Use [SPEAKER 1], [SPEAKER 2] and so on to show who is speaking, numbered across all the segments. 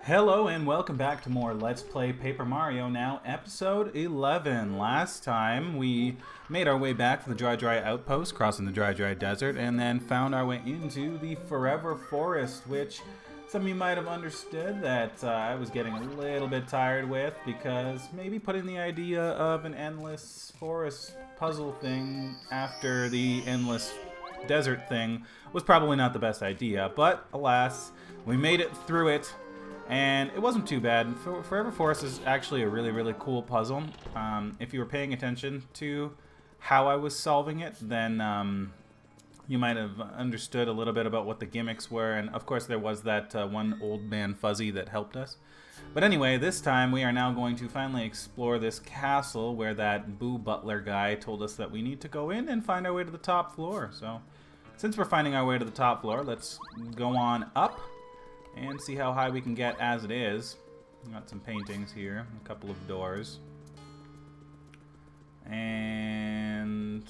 [SPEAKER 1] Hello and welcome back to more Let's Play Paper Mario, now episode 11. Last time we made our way back from the Dry Outpost, crossing the Dry Desert, and then found our way into the Forever Forest, which some of you might have understood that I was getting a little bit tired with, because maybe putting the idea of an endless forest puzzle thing after the endless desert thing was probably not the best idea, but alas, we made it through it. And it wasn't too bad. Forever Forest is actually a really cool puzzle. If you were paying attention to how I was solving it, then you might have understood a little bit about what the gimmicks were. And of course there was that one old man Fuzzy that helped us. But anyway, this time we are now going to finally explore this castle where that Boo Butler guy told us that we need to go in and find our way to the top floor. So since we're finding our way to the top floor, let's go on up and see how high we can get as it is. Got some paintings here, a couple of doors. And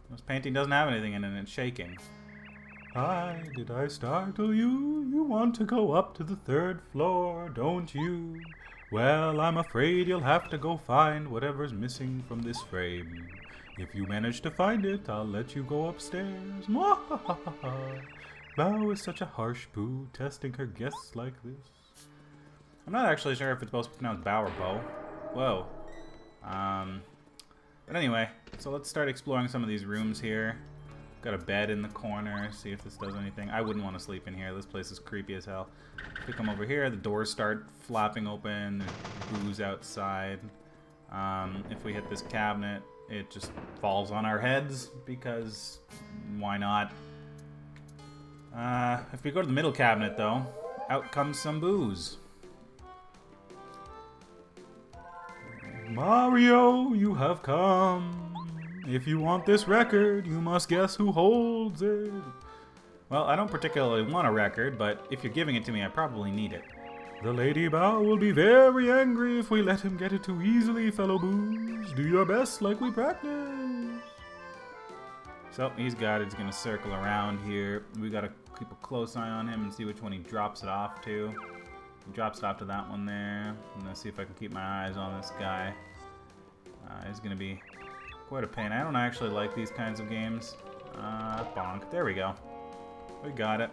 [SPEAKER 1] this painting doesn't have anything in it, and it's shaking. Hi, did I startle you? You want to go up to the third floor, don't you? Well, I'm afraid you'll have to go find whatever's missing from this frame. If you manage to find it, I'll let you go upstairs. Mwahahaha. Bao is such a harsh Boo, testing her guests like this. I'm not actually sure if it's supposed to be pronounced Bao or Bo. Whoa. But anyway, so let's start exploring some of these rooms here. Got a bed in the corner, see if this does anything. I wouldn't want to sleep in here, this place is creepy as hell. If we come over here, the doors start flapping open, there's Boos outside. If we hit this cabinet, it just falls on our heads, because why not? If we go to the middle cabinet, though, out comes some Boos. Mario, you have come. If you want this record, you must guess who holds it. Well, I don't particularly want a record, but if you're giving it to me, I probably need it. The Lady Bao will be very angry if we let him get it too easily, fellow Boos. Do your best like we practice. So, he's got it. He's going to circle around here. We got to keep a close eye on him and see which one he drops it off to. He drops it off to that one there. I'm going to see if I can keep my eyes on this guy. He's going to be quite a pain. I don't actually like these kinds of games. Bonk. There we go. We got it.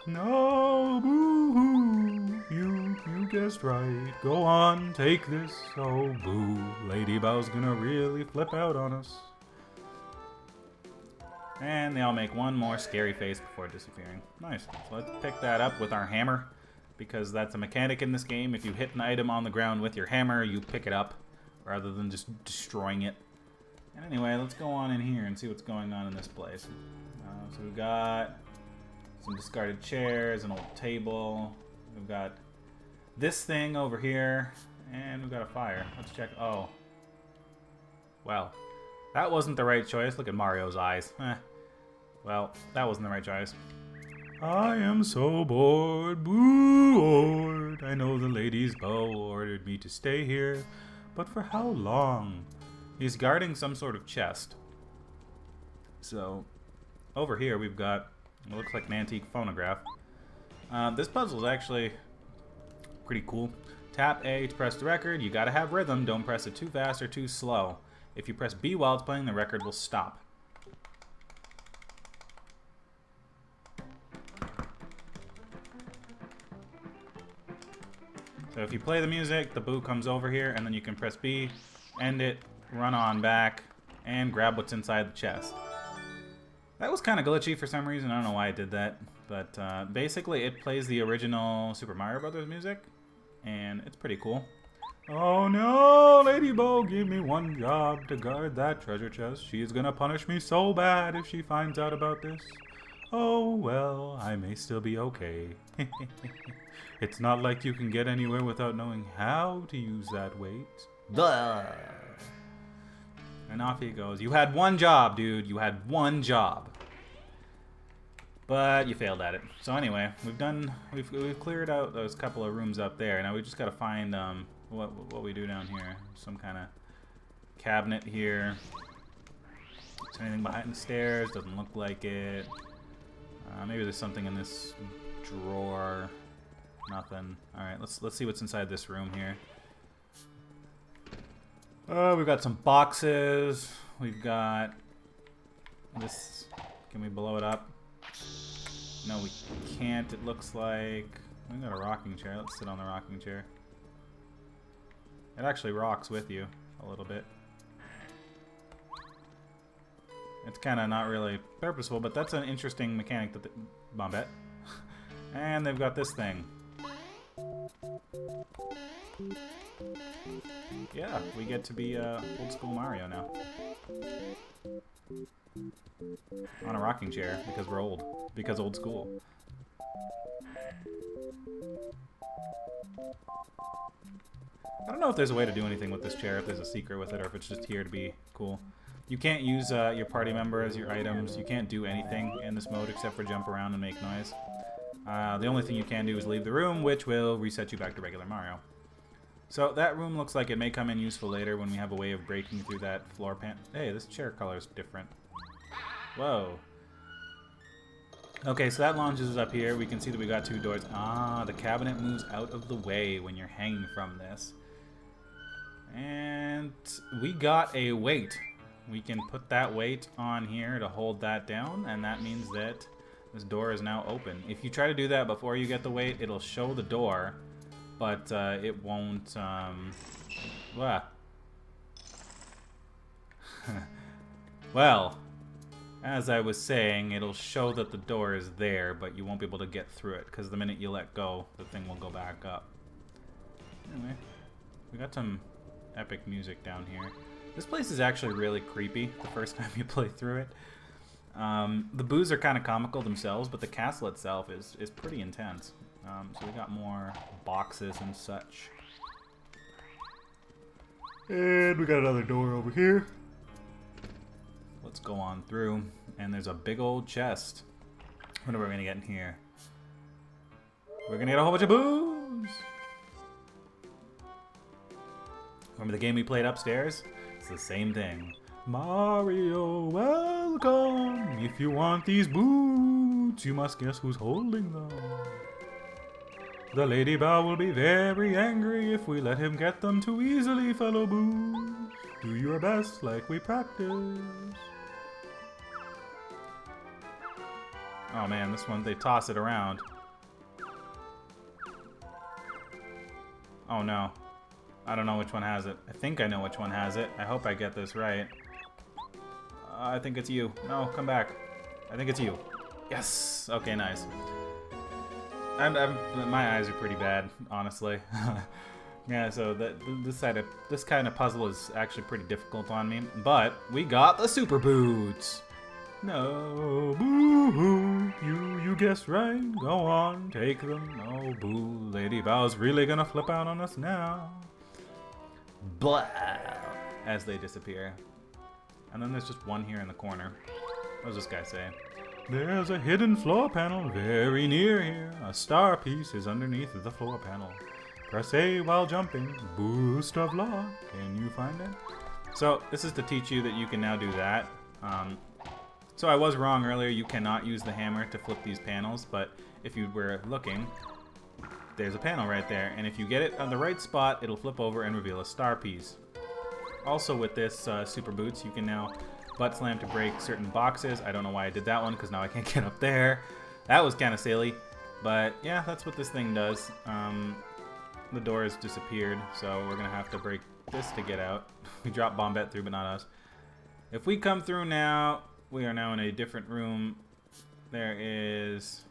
[SPEAKER 1] No, boo-hoo. You guessed right. Go on, take this. Oh, boo. Lady Bao's going to really flip out on us. And they all make one more scary face before disappearing. Nice. So let's pick that up with our hammer, because that's a mechanic in this game. If you hit an item on the ground with your hammer, you pick it up, rather than just destroying it. And anyway, let's go on in here and see what's going on in this place. So we've got some discarded chairs, an old table. We've got this thing over here, and we've got a fire. Let's check. Oh. Well. That wasn't the right choice. Look at Mario's eyes. Well, that wasn't the right choice. I am so bored, bored. I know the Lady's Bao ordered me to stay here, but for how long? He's guarding some sort of chest. So, over here we've got, it looks like an antique phonograph. This puzzle is actually pretty cool. Tap A to press the record. You gotta have rhythm. Don't press it too fast or too slow. If you press B while it's playing, the record will stop. So if you play the music, the Boo comes over here, and then you can press B, end it, run on back, and grab what's inside the chest. That was kind of glitchy for some reason. I don't know why it did that. But basically, it plays the original Super Mario Brothers music, and it's pretty cool. Oh no, Lady Bao gave me one job to guard that treasure chest. She's gonna punish me so bad if she finds out about this. Oh well, I may still be okay. It's not like you can get anywhere without knowing how to use that weight. Duh. And off he goes. You had one job, dude. You had one job. But you failed at it. So anyway, we've cleared out those couple of rooms up there. Now we just gotta find what we do down here. Some kind of cabinet here. Is there anything behind the stairs? Doesn't look like it. Maybe there's something in this drawer. Nothing. All right, let's see what's inside this room here. We've got some boxes. We've got this. Can we blow it up? No, we can't. It looks like we got a rocking chair. Let's sit on the rocking chair. It actually rocks with you a little bit. It's kind of not really purposeful, but that's an interesting mechanic that Bombette. And they've got this thing. Yeah, we get to be old school Mario now. On a rocking chair, because we're old. Because old school. I don't know if there's a way to do anything with this chair, if there's a secret with it, or if it's just here to be cool. You can't use your party member as your items. You can't do anything in this mode except for jump around and make noise. The only thing you can do is leave the room, which will reset you back to regular Mario. So that room looks like it may come in useful later when we have a way of breaking through that floor pan. Hey, this chair color is different. Whoa. Okay, so that launches us up here. We can see that we got 2 doors. Ah, the cabinet moves out of the way when you're hanging from this. And we got a weight. We can put that weight on here to hold that down, and that means that this door is now open. If you try to do that before you get the weight, it'll show the door, but it won't, Well, as I was saying, it'll show that the door is there, but you won't be able to get through it, because the minute you let go, the thing will go back up. Anyway, we got some epic music down here. This place is actually really creepy the first time you play through it. The boos are kind of comical themselves, but the castle itself is pretty intense. So we got more boxes and such. And we got another door over here. Let's go on through. And there's a big old chest. What are we going to get in here? We're going to get a whole bunch of boos! Remember the game we played upstairs? It's the same thing. Mario, welcome! If you want these boots, you must guess who's holding them. The Lady Bow will be very angry if we let him get them too easily, fellow boos. Do your best like we practice. Oh man, this one, they toss it around. Oh no. I don't know which one has it. I think I know which one has it. I hope I get this right. I think it's you. No, come back. I think it's you. Yes! Okay, nice. My eyes are pretty bad, honestly. Yeah, so this kind of puzzle is actually pretty difficult on me. But we got the super boots! No, boo-hoo, you guessed right. Go on, take them. No, boo, Lady Bow's really gonna flip out on us now. Blah! As they disappear. And then there's just one here in the corner. What does this guy say? There's a hidden floor panel very near here. A star piece is underneath the floor panel. Press A while jumping. Boost of luck. Can you find it? So this is to teach you that you can now do that. So I was wrong earlier. You cannot use the hammer to flip these panels, but if you were looking, there's a panel right there, and if you get it on the right spot, it'll flip over and reveal a star piece. Also with this super boots, you can now butt slam to break certain boxes. I don't know why I did that one, because now I can't get up there. That was kind of silly, but yeah, that's what this thing does. The door has disappeared, so we're gonna have to break this to get out. We dropped Bombette through, but not us. If we come through now, we are now in a different room. There is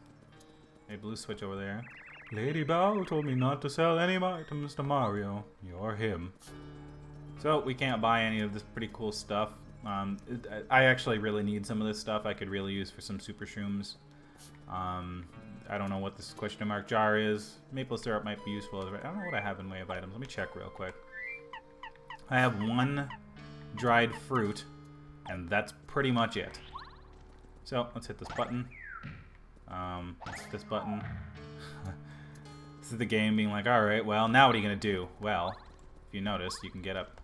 [SPEAKER 1] a blue switch over there. Lady Bow told me not to sell any items to Mario. You're him. So we can't buy any of this pretty cool stuff. I actually really need some of this stuff. I could really use for some super shrooms. I don't know what this question mark jar is. Maple syrup might be useful. I don't know what I have in way of items. Let me check real quick. I have one dried fruit, and that's pretty much it. So let's hit this button. Let's hit this button. This is the game being like, alright, well, now what are you going to do? Well, if you notice, you can get up.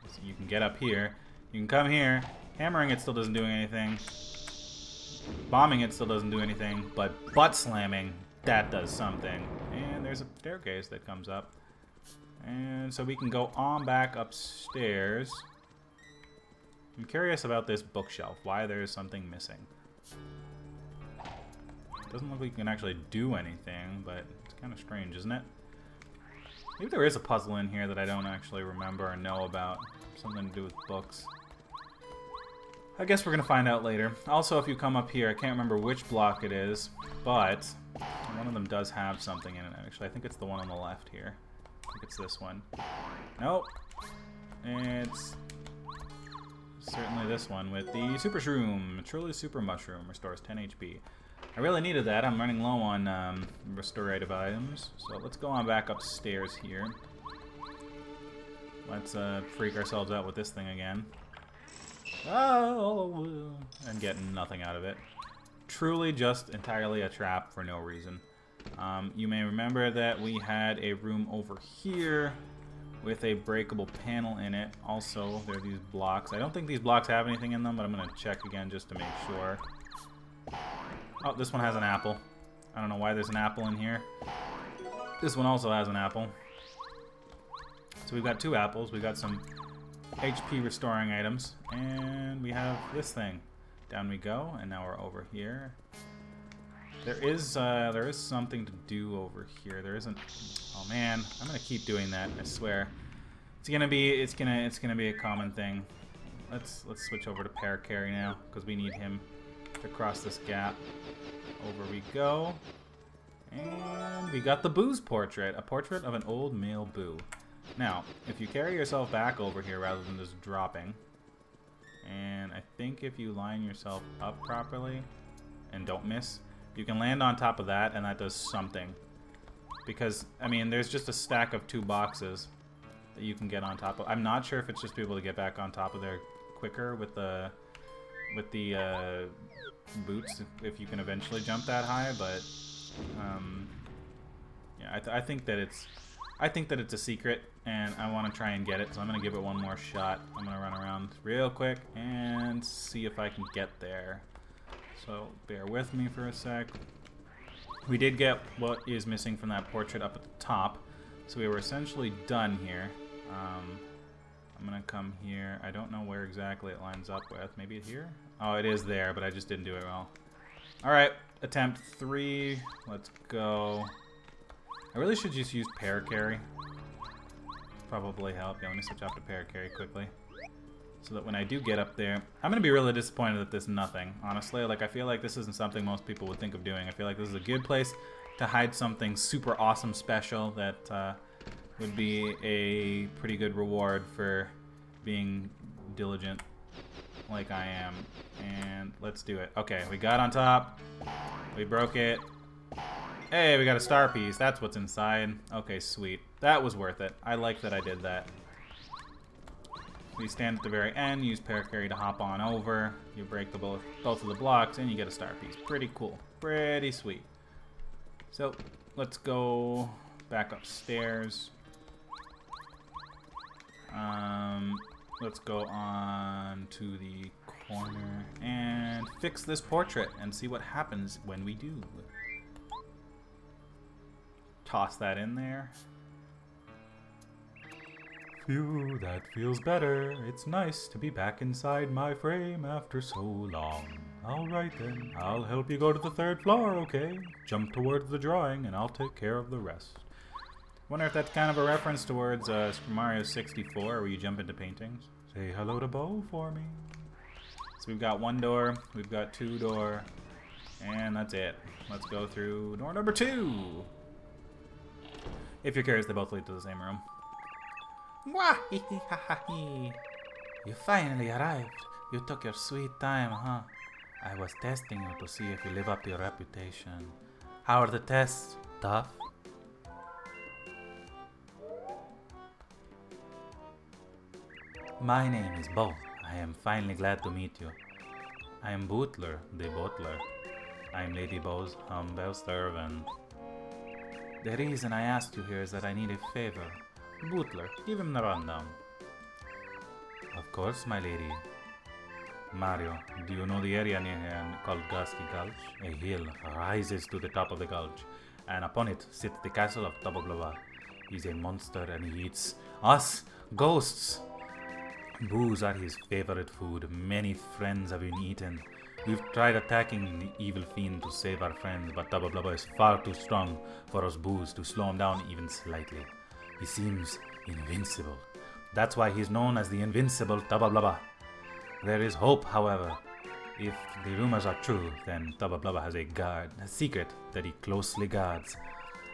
[SPEAKER 1] So you can get up here. You can come here. Hammering it still doesn't do anything. Bombing it still doesn't do anything. But butt slamming That does something. And there's a staircase that comes up. And so we can go on back upstairs. I'm curious about this bookshelf. Why there's something missing. Doesn't look like you can actually do anything, but it's kind of strange, isn't it? Maybe there is a puzzle in here that I don't actually remember or know about. Something to do with books. I guess we're going to find out later. Also, if you come up here, I can't remember which block it is, but one of them does have something in it. Actually, I think it's the one on the left here. I think it's this one. Nope. It's certainly this one with the Super Shroom. Truly Super Mushroom. Restores 10 HP. I really needed that. I'm running low on restorative items. So let's go on back upstairs here. Let's freak ourselves out with this thing again. Oh, and get nothing out of it. Truly just entirely a trap for no reason. You may remember that we had a room over here with a breakable panel in it. Also, there are these blocks. I don't think these blocks have anything in them, but I'm going to check again just to make sure. Oh, this one has an apple. I don't know why there's an apple in here. This one also has an apple. So we've got 2 apples. We've got some HP restoring items. And we have this thing. Down we go, and now we're over here. There is something to do over here. There isn't. Oh man, I'm gonna keep doing that. I swear. It's gonna be a common thing. Let's switch over to Paracarry now because we need him to cross this gap. Over we go, and we got the Boo's portrait. A portrait of an old male Boo. Now, if you carry yourself back over here rather than just dropping, and I think if you line yourself up properly and don't miss, you can land on top of that, and that does something. Because, I mean, there's just a stack of 2 boxes that you can get on top of. I'm not sure if it's just people to get back on top of there quicker with the boots, if you can eventually jump that high, but yeah, I think that it's a secret, and I want to try and get it, so I'm going to give it one more shot. I'm going to run around real quick and see if I can get there. So bear with me for a sec. We did get what is missing from that portrait up at the top, so we were essentially done here. I'm going to come here. I don't know where exactly it lines up with. Maybe here? Oh, it is there, but I just didn't do it well. Alright, attempt 3. Let's go. I really should just use Paracarry. Probably help. Yeah, let me switch off to Paracarry quickly. So that when I do get up there, I'm going to be really disappointed that there's nothing, honestly. Like, I feel like this isn't something most people would think of doing. I feel like this is a good place to hide something super awesome special that would be a pretty good reward for being diligent like I am. And let's do it. Okay, we got on top. We broke it. Hey, we got a star piece. That's what's inside. Okay, sweet. That was worth it. I like that I did that. You stand at the very end, use Paracarry to hop on over. You break both of the blocks, and you get a star piece. Pretty cool. Pretty sweet. So, let's go back upstairs. Let's go on to the corner and fix this portrait and see what happens when we do. Toss that in there. Phew, that feels better. It's nice to be back inside my frame after so long. Alright then, I'll help you go to the 3rd floor, okay? Jump towards the drawing and I'll take care of the rest. Wonder if that's kind of a reference towards Super Mario 64, where you jump into paintings. Say hello to Bo for me. So we've got 1 door, we've got 2 door, and that's it. Let's go through door number 2. If you're curious, they both lead to the same room. You finally arrived. You took your sweet time, huh? I was testing you to see if you live up to your reputation. How are the tests? Tough? My name is Bo. I am finally glad to meet you. I am Bootler, the butler. I am Lady Bo's humble servant. The reason I asked you here is that I need a favor. Bootler, give him the rundown. Of course, my lady. Mario, do you know the area near here called Gusky Gulch? A hill rises to the top of the gulch, and upon it sits the castle of Tabablaba. He's a monster and he eats us, ghosts. Booze are his favorite food. Many friends have been eaten. We've tried attacking the evil fiend to save our friends, but Tabablaba is far too strong for us booze to slow him down even slightly. He seems invincible. That's why he's known as the invincible Tabablaba. There is hope, however. If the rumors are true, then Tabablaba has a secret that he closely guards.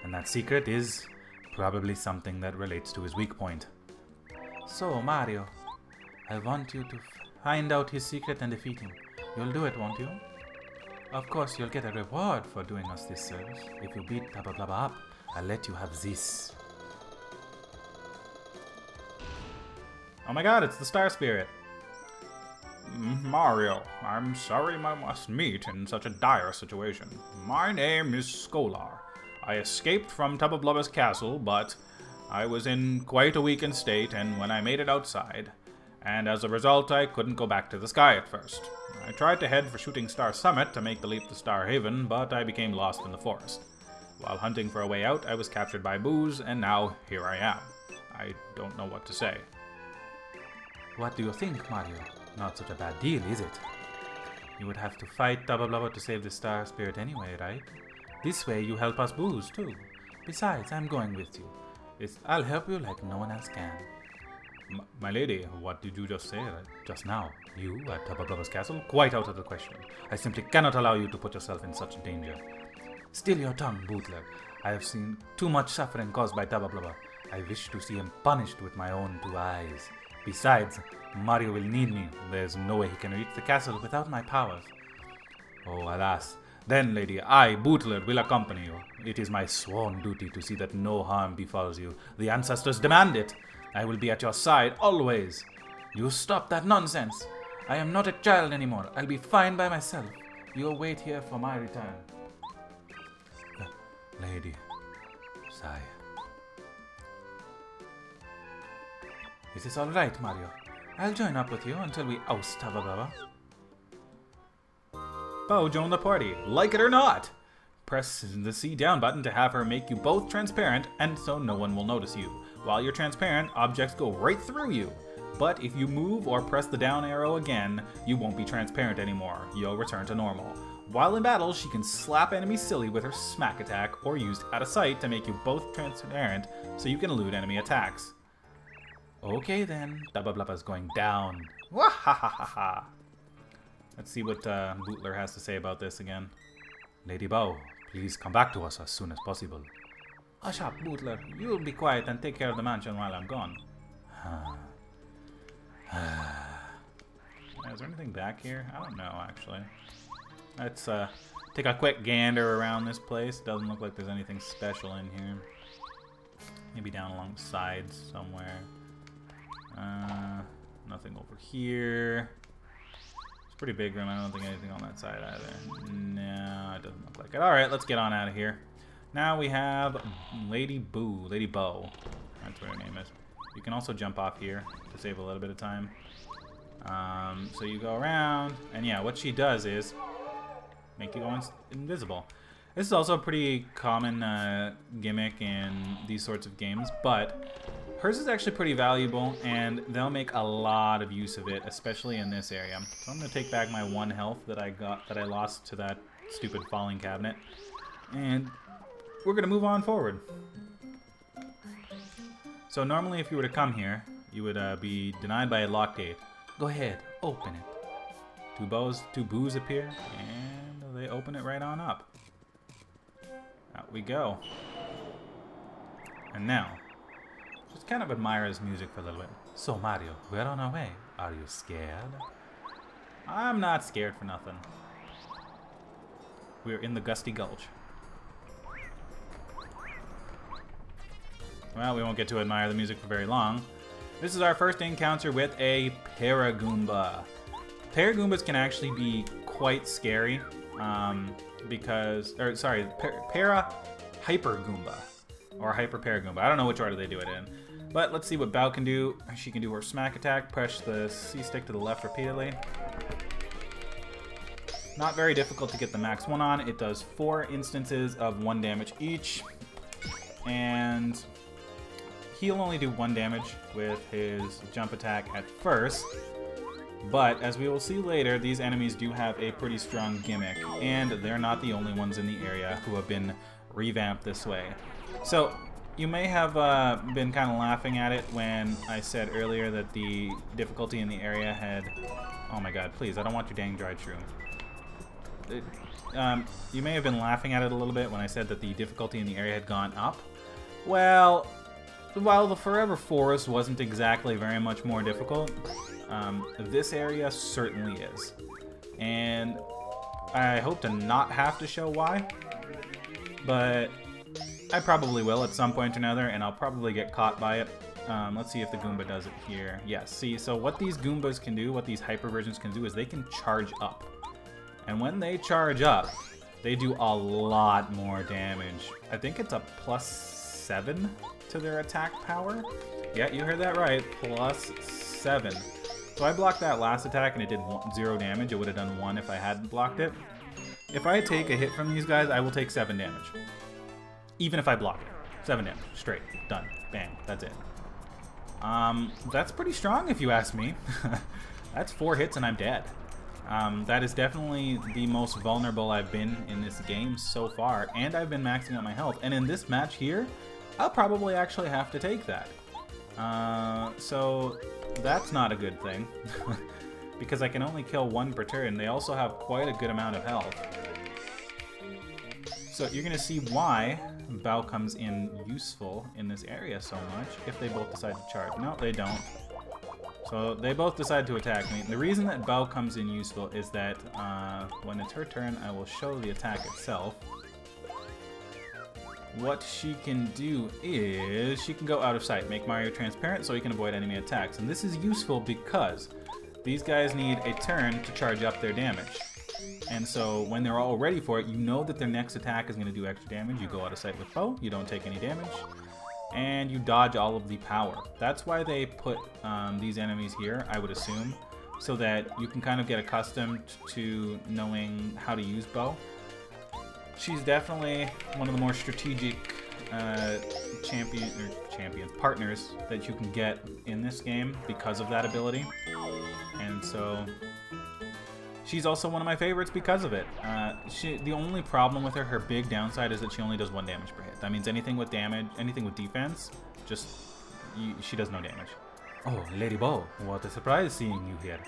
[SPEAKER 1] And that secret is probably something that relates to his weak point. So, Mario, I want you to find out his secret and defeat him. You'll do it, won't you? Of course, you'll get a reward for doing us this service. If you beat Tabablaba up, I'll let you have this. Oh my god, it's the Star Spirit. Mario, I'm sorry I must meet in such a dire situation. My name is Scholar. I escaped from Tabablaba's castle, but I was in quite a weakened state and when I made it outside, and as a result I couldn't go back to the sky at first. I tried to head for Shooting Star Summit to make the leap to Star Haven, but I became lost in the forest. While hunting for a way out, I was captured by Booze, and now here I am. I don't know what to say. What do you think, Mario? Not such a bad deal, is it? You would have to fight Tabablaba to save the Star Spirit anyway, right? This way you help us Booze, too. Besides, I'm going with you. I'll help you like no one else can. My lady, what did you just say just now? You at Tabablaba's castle? Quite out of the question. I simply cannot allow you to put yourself in such danger. Still your tongue, Bootler. I have seen too much suffering caused by Tabablaba. I wish to see him punished with my own 2 eyes. Besides, Mario will need me. There's no way he can reach the castle without my powers. Oh, alas. Then, lady, I, Bootler, will accompany you. It is my sworn duty to see that no harm befalls you. The ancestors demand it. I will be at your side, always. You stop that nonsense. I am not a child anymore. I'll be fine by myself. You wait here for my return. Lady, sigh. Is this all right, Mario? I'll join up with you until we oust Tabablaba. Bo, join the party. Like it or not. Press the C down button to have her make you both transparent, and so no one will notice you. While you're transparent, objects go right through you. But if you move or press the down arrow again, you won't be transparent anymore. You'll return to normal. While in battle, she can slap enemies silly with her smack attack, or use out of sight to make you both transparent so you can elude enemy attacks. Okay then, Tabablaba's going down. Wahahaha! Let's see what Bootler has to say about this again. Lady Bow, please come back to us as soon as possible. Hush up, Bootler. You'll be quiet and take care of the mansion while I'm gone. Is there anything back here? I don't know, actually. Let's take a quick gander around this place. Doesn't look like there's anything special in here. Maybe down along the sides somewhere. Nothing over here. It's a pretty big room. I don't think anything on that side either. No, it doesn't look like it. Alright, let's get on out of here. Now we have Lady Bow. That's what her name is. You can also jump off here to save a little bit of time. So you go around, and yeah, what she does is make you go invisible. This is also a pretty common gimmick in these sorts of games, but hers is actually pretty valuable, and they'll make a lot of use of it, especially in this area. So I'm going to take back my 1 health that I lost to that stupid falling cabinet, and we're going to move on forward. So normally if you were to come here, you would be denied by a locked gate. Go ahead, open it. 2 boos appear, and they open it right on up. Out we go. And now, just kind of admire his music for a little bit. So Mario, we're on our way. Are you scared? I'm not scared for nothing. We're in the Gusty Gulch. Well, we won't get to admire the music for very long. This is our first encounter with a Paragoomba. Paragoombas can actually be quite scary, Hypergoomba, or Hyper Paragoomba. I don't know which order they do it in. But let's see what Bao can do. She can do her smack attack. Press the C stick to the left repeatedly. Not very difficult to get the max one on. It does 4 instances of 1 damage each. And he'll only do 1 damage with his jump attack at first. But as we will see later, these enemies do have a pretty strong gimmick. And they're not the only ones in the area who have been revamped this way. So you may have been kind of laughing at it when I said earlier that the difficulty in the area had... Oh my god, please, I don't want your dang dried shroom. You may have been laughing at it a little bit when I said that the difficulty in the area had gone up. Well, while the Forever Forest wasn't exactly very much more difficult, this area certainly is. And I hope to not have to show why, but I probably will at some point or another, and I'll probably get caught by it. Let's see if the Goomba does it here. Yes, see, so what these Goombas can do, what these hyper versions can do, is they can charge up. And when they charge up, they do a lot more damage. I think it's a +7 to their attack power. Yeah, you heard that right, +7. So I blocked that last attack and it did 0 damage. It would have done 1 if I hadn't blocked it. If I take a hit from these guys, I will take 7 damage. Even if I block it. 7 damage, straight, done, bang, that's it. That's pretty strong if you ask me. That's 4 hits and I'm dead. That is definitely the most vulnerable I've been in this game so far, and I've been maxing out my health. And in this match here, I'll probably actually have to take that. So that's not a good thing, because I can only kill 1 per turn. They also have quite a good amount of health. So you're gonna see why Bow comes in useful in this area so much if they both decide to charge. No, they don't. So they both decide to attack me. The reason that Bow comes in useful is that when it's her turn, I will show the attack itself. What she can do is she can go out of sight, make Mario transparent so he can avoid enemy attacks. And this is useful because these guys need a turn to charge up their damage. And so when they're all ready for it, you know that their next attack is going to do extra damage. You go out of sight with Bow, you don't take any damage, and you dodge all of the power. That's why they put these enemies here, I would assume, so that you can kind of get accustomed to knowing how to use Bow. She's definitely one of the more strategic partners that you can get in this game because of that ability. And so she's also one of my favorites because of it. The only problem with her big downside is that she only does 1 damage per hit. That means anything with damage, anything with defense, she does no damage. Oh, Lady Bow, what a surprise seeing you here.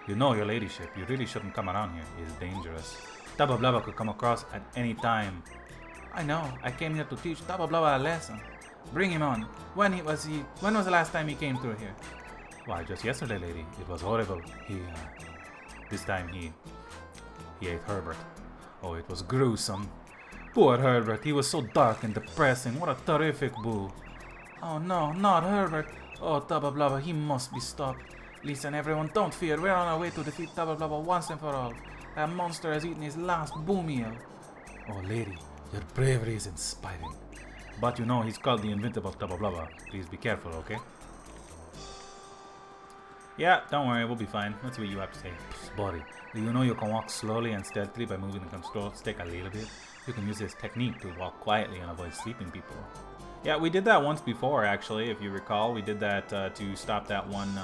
[SPEAKER 1] You know, your ladyship, you really shouldn't come around here. It's dangerous. Tabba Blubba could come across at any time. I know, I came here to teach Tabba Blubba a lesson. Bring him on. When was the last time he came through here? Why, just yesterday, lady. It was horrible. This time he ate Herbert. Oh, it was gruesome. Poor Herbert, he was so dark and depressing. What a terrific boo. Oh no, not Herbert. Oh, Tabba Blubba, he must be stopped. Listen, everyone, don't fear. We're on our way to defeat Tabba Blubba once and for all. That monster has eaten his last boo meal. Oh, lady, your bravery is inspiring. But you know he's called the invincible Tabba Blubba. Please be careful, okay? Yeah, don't worry, we'll be fine. Let's see what you have to say. Buddy, do you know you can walk slowly and stealthily by moving the control stick a little bit? You can use this technique to walk quietly and avoid sleeping people. Yeah, we did that once before, actually, if you recall. We did that to stop that one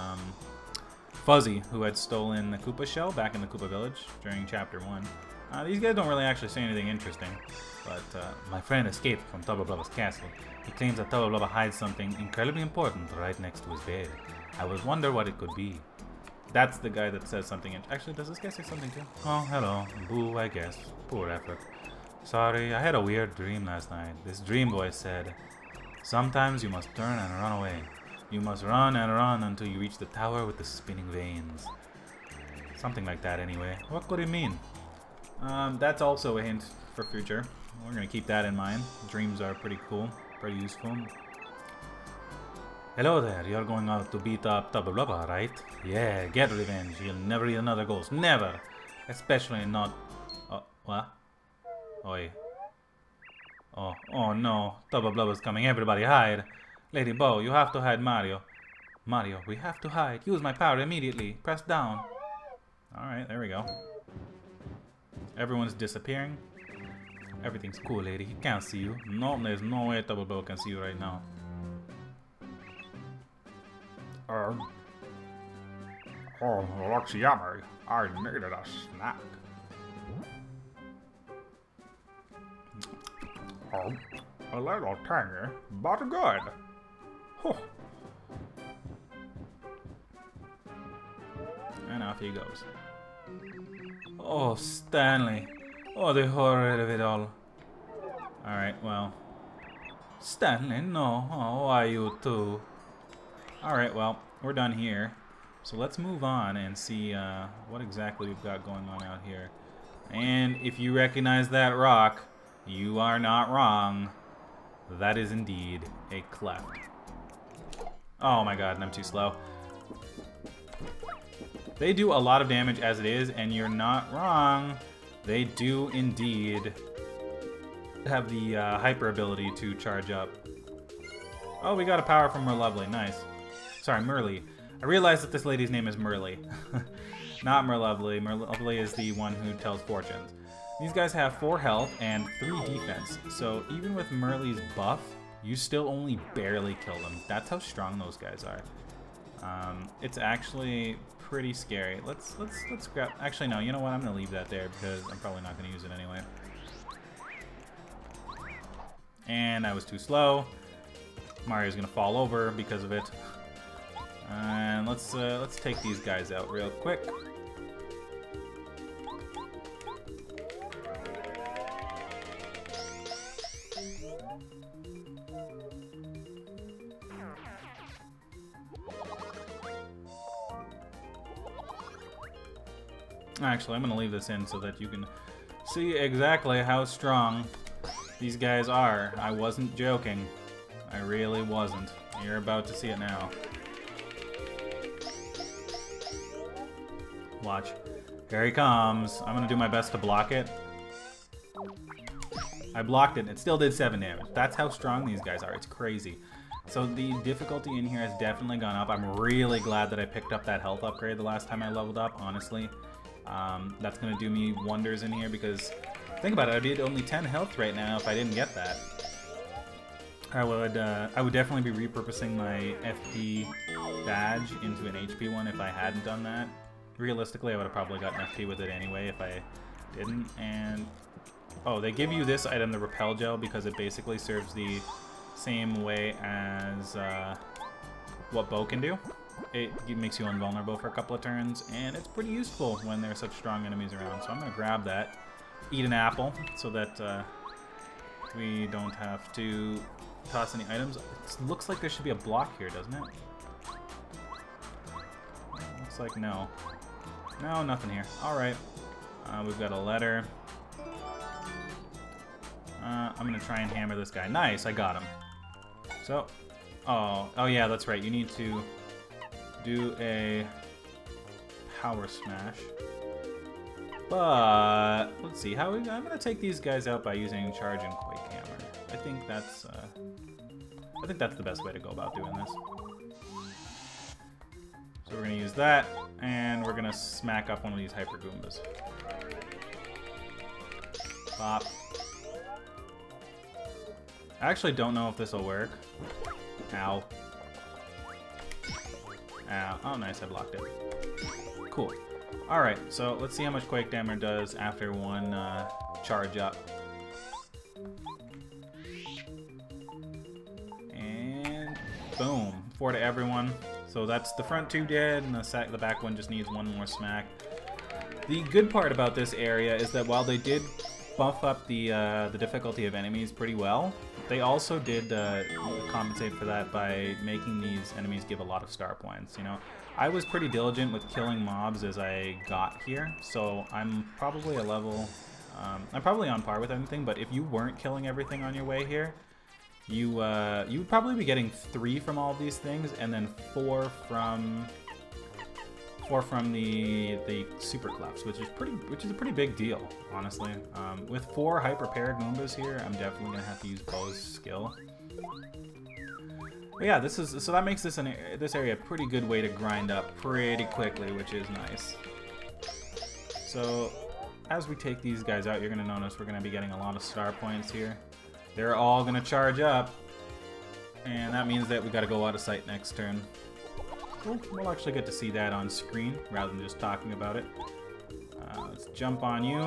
[SPEAKER 1] Fuzzy who had stolen the Koopa shell back in the Koopa village during Chapter 1. These guys don't really actually say anything interesting, but my friend escaped from Tabba Blubba's castle. He claims that Tabba Blubba hides something incredibly important right next to his bed. I was wonder what it could be. That's the guy that says something. Actually, does this guy say something too? Oh, hello. Boo, I guess. Poor effort. Sorry, I had a weird dream last night. This dream voice said, sometimes you must turn and run away. You must run and run until you reach the tower with the spinning veins. Something like that anyway. What could it mean? That's also a hint for future. We're gonna keep that in mind. Dreams are pretty cool, pretty useful. Hello there, you're going out to beat up Tabba Blubba, right? Yeah, get revenge. You'll never eat another ghost. Never! Especially not... Oh, what? Oi. Oh no. Tabba Blubba's coming. Everybody hide. Lady Bow, you have to hide Mario. Mario, we have to hide. Use my power immediately. Press down. Alright, there we go. Everyone's disappearing. Everything's cool, lady. He can't see you. No, there's no way Double Bill can see you right now. Oh, looks yummy. I needed a snack. Oh, a little tangy, but good. Huh. And off he goes. Oh, Stanley. Oh, the horror of it all. Alright, well. Stanley, no. Oh, why you too? Alright, well, we're done here. So let's move on and see what exactly we've got going on out here. And if you recognize that rock, you are not wrong. That is indeed a cleft. Oh my god, and I'm too slow. They do a lot of damage as it is, and you're not wrong. They do indeed have the hyper ability to charge up. Oh, we got a power from Merlovely. Nice. Sorry, Merly. I realized that this lady's name is Merly. Not Merlovely. Merlovely is the one who tells fortunes. These guys have 4 health and 3 defense. So even with Merly's buff, you still only barely kill them. That's how strong those guys are. It's actually pretty scary. Let's grab. Actually, no. You know what? I'm gonna leave that there because I'm probably not gonna use it anyway. And I was too slow. Mario's gonna fall over because of it. And let's take these guys out real quick. Actually, I'm going to leave this in so that you can see exactly how strong these guys are. I wasn't joking. I really wasn't. You're about to see it now. Watch. Here he comes. I'm going to do my best to block it. I blocked it. It still did 7 damage. That's how strong these guys are. It's crazy. So the difficulty in here has definitely gone up. I'm really glad that I picked up that health upgrade the last time I leveled up, honestly. That's going to do me wonders in here because, think about it, I'd be at only 10 health right now if I didn't get that. I would definitely be repurposing my FP badge into an HP one if I hadn't done that. Realistically, I would have probably gotten FP with it anyway if I didn't. And, oh, they give you this item, the Repel Gel, because it basically serves the same way as what Bow can do. It makes you invulnerable for a couple of turns, and it's pretty useful when there are such strong enemies around. So I'm going to grab that, eat an apple, so that we don't have to toss any items. It looks like there should be a block here, doesn't it? Looks like no. No, nothing here. Alright. We've got a letter. I'm going to try and hammer this guy. Nice, I got him. So, oh yeah, that's right. You need to do a power smash. But let's see how I'm gonna take these guys out by using charge and quake hammer. I think that's the best way to go about doing this. So we're gonna use that, and we're gonna smack up one of these hyper Goombas. Pop. I actually don't know if this will work. Ow. Ow. Oh, nice. I blocked it. Cool. Alright, so let's see how much Quake Damage does after one charge up. And boom. 4 to everyone. So that's the front 2 dead, and the back one just needs 1 more smack. The good part about this area is that while they did buff up the difficulty of enemies pretty well, they also did compensate for that by making these enemies give a lot of star points. You know, I was pretty diligent with killing mobs as I got here, so I'm probably a level. I'm probably on par with everything. But if you weren't killing everything on your way here, you would probably be getting 3 from all of these things, and then 4 from the super clefs, which is a pretty big deal, honestly. With 4 hyper parried Goombas here, I'm definitely gonna have to use Bow's skill. But yeah, so that makes this area a pretty good way to grind up pretty quickly, which is nice. So as we take these guys out, you're going to notice we're going to be getting a lot of star points here. They're all going to charge up. And that means that we got to go out of sight next turn. We'll actually get to see that on screen rather than just talking about it. Let's jump on you.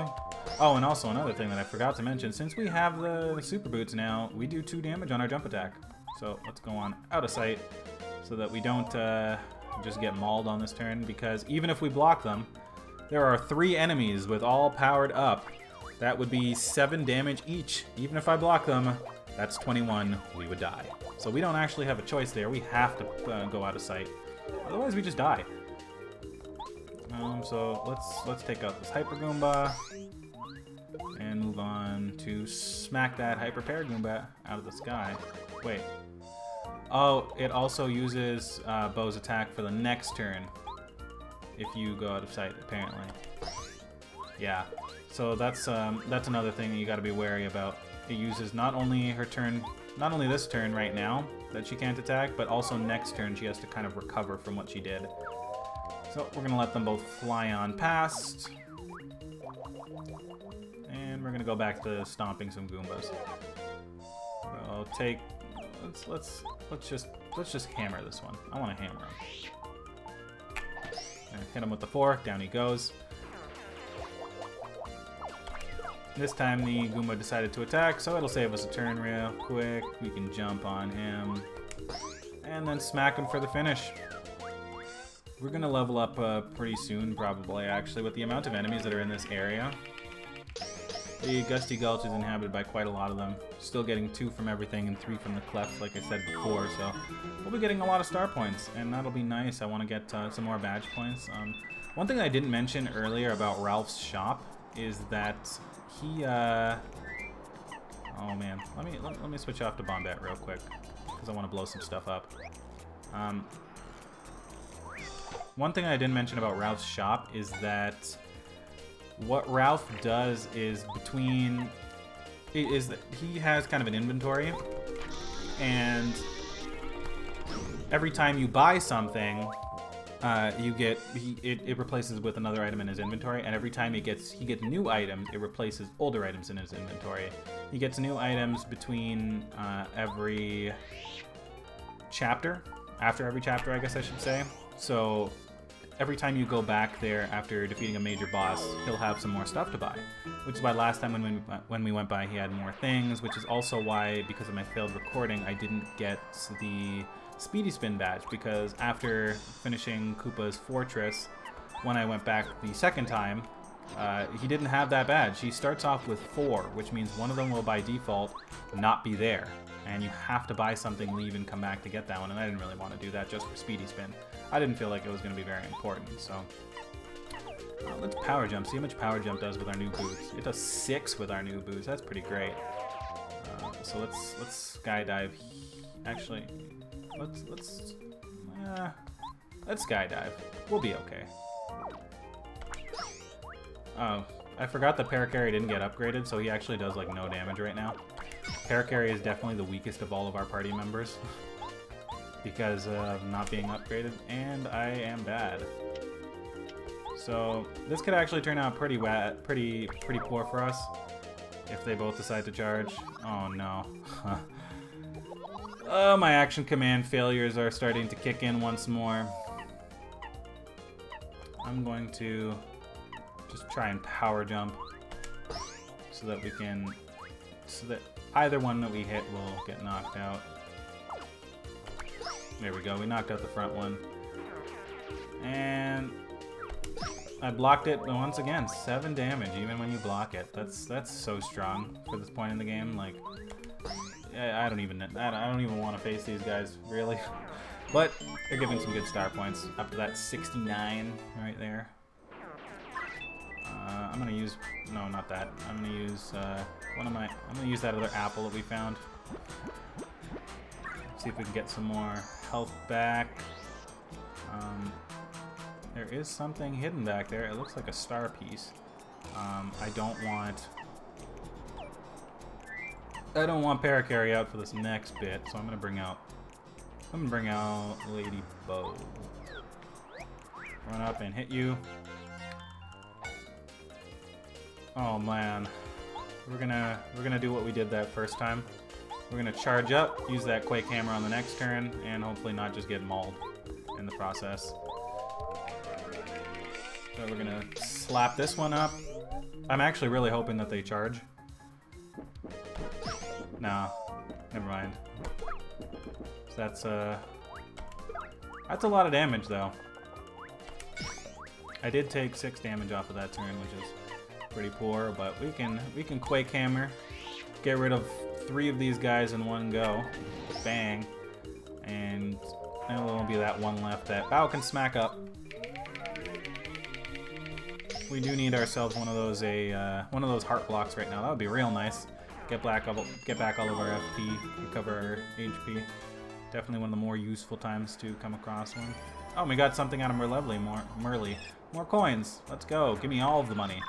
[SPEAKER 1] Oh, and also another thing that I forgot to mention. Since we have the super boots now, we do 2 damage on our jump attack. So let's go on out of sight so that we don't just get mauled on this turn. Because even if we block them, there are 3 enemies with all powered up. That would be 7 damage each. Even if I block them, that's 21. We would die. So we don't actually have a choice there. We have to go out of sight. Otherwise, we just die. So let's take out this Hyper Goomba and move on to smack that Hyper Paragoomba out of the sky. Wait. Oh, it also uses Bow's attack for the next turn if you go out of sight, apparently. Yeah. So that's another thing that you got to be wary about. It uses not only this turn right now that she can't attack, but also next turn she has to kind of recover from what she did. So we're gonna let them both fly on past, and we're gonna go back to stomping some Goombas. So I'll take. Let's just hammer this one. I want to hammer him. And hit him with the 4. Down he goes. This time the Goomba decided to attack, so it'll save us a turn real quick. We can jump on him and then smack him for the finish. We're gonna level up pretty soon, probably, actually, with the amount of enemies that are in this area. The Gusty Gulch is inhabited by quite a lot of them. Still getting 2 from everything and 3 from the cleft, like I said before, so we'll be getting a lot of star points, and that'll be nice. I want to get some more badge points. One thing I didn't mention earlier about Ralph's shop is that he, oh man, let me switch off to Bombette real quick, because I want to blow some stuff up. One thing I didn't mention about Ralph's shop is that what Ralph does is that he has kind of an inventory, and every time you buy something, it replaces with another item in his inventory, and every time he gets new items, it replaces older items in his inventory. He gets new items between every chapter, after every chapter, I guess I should say. So every time you go back there after defeating a major boss, he'll have some more stuff to buy. Which is why last time when we went by, he had more things, which is also why, because of my failed recording, I didn't get the Speedy Spin badge, because after finishing Koopa's Fortress, when I went back the second time, he didn't have that badge. He starts off with 4, which means one of them will by default not be there. And you have to buy something, leave, and come back to get that one, and I didn't really want to do that just for Speedy Spin. I didn't feel like it was going to be very important, so let's power jump. See how much power jump does with our new boots. It does 6 with our new boots. That's pretty great. So let's skydive. Actually, let's skydive. We'll be okay. Oh, I forgot that Paracarry didn't get upgraded, so he actually does like no damage right now. Paracarry is definitely the weakest of all of our party members because of not being upgraded, and I am bad. So this could actually turn out pretty poor for us if they both decide to charge. Oh no. Oh, my action command failures are starting to kick in once more. I'm going to just try and power jump so that either one that we hit will get knocked out. There we go, we knocked out the front one. And I blocked it once again. 7 damage even when you block it. That's so strong for this point in the game. Like, I don't even want to face these guys, really. But they're giving some good star points. Up to that 69 right there. I'm gonna use, no, not that. I'm gonna use, I'm gonna use that other apple that we found. See if we can get some more health back. There is something hidden back there. It looks like a star piece. I don't want Paracarry out for this next bit, so I'm gonna bring out Lady Bow. Run up and hit you. Oh man. We're gonna do what we did that first time. We're gonna charge up, use that Quake Hammer on the next turn, and hopefully not just get mauled in the process. So we're gonna slap this one up. I'm actually really hoping that they charge. No, never mind. So that's a lot of damage though. I did take 6 damage off of that turn, which is pretty poor, but we can Quake Hammer, get rid of 3 of these guys in one go. Bang. And there will be that one left that Bao can smack up. We do need ourselves one of those heart blocks right now. That would be real nice. Get back all of our FP, recover our HP. Definitely one of the more useful times to come across one. Oh, we got something out of Merly. More coins. Let's go. Give me all of the money.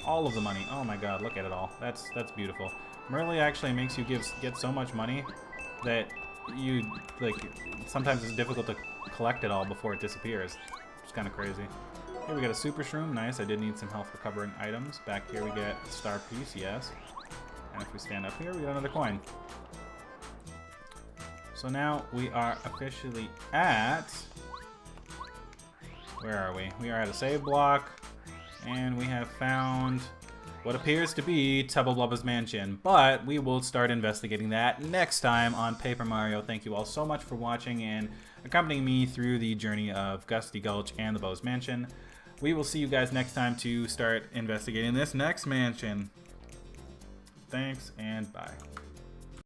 [SPEAKER 1] All of the money. Oh my god, look at it all. That's beautiful. Merly actually makes you get so much money that you sometimes it's difficult to collect it all before it disappears. It's kind of crazy. Here we got a super shroom. Nice. I did need some health recovering items. Back here we get a star piece. Yes. And if we stand up here, we got another coin. So now we are officially at... Where are we? We are at a save block. And we have found what appears to be Tubble Blubba's mansion. But we will start investigating that next time on Paper Mario. Thank you all so much for watching and accompanying me through the journey of Gusty Gulch and the Bow's Mansion. We will see you guys next time to start investigating this next mansion. Thanks and bye.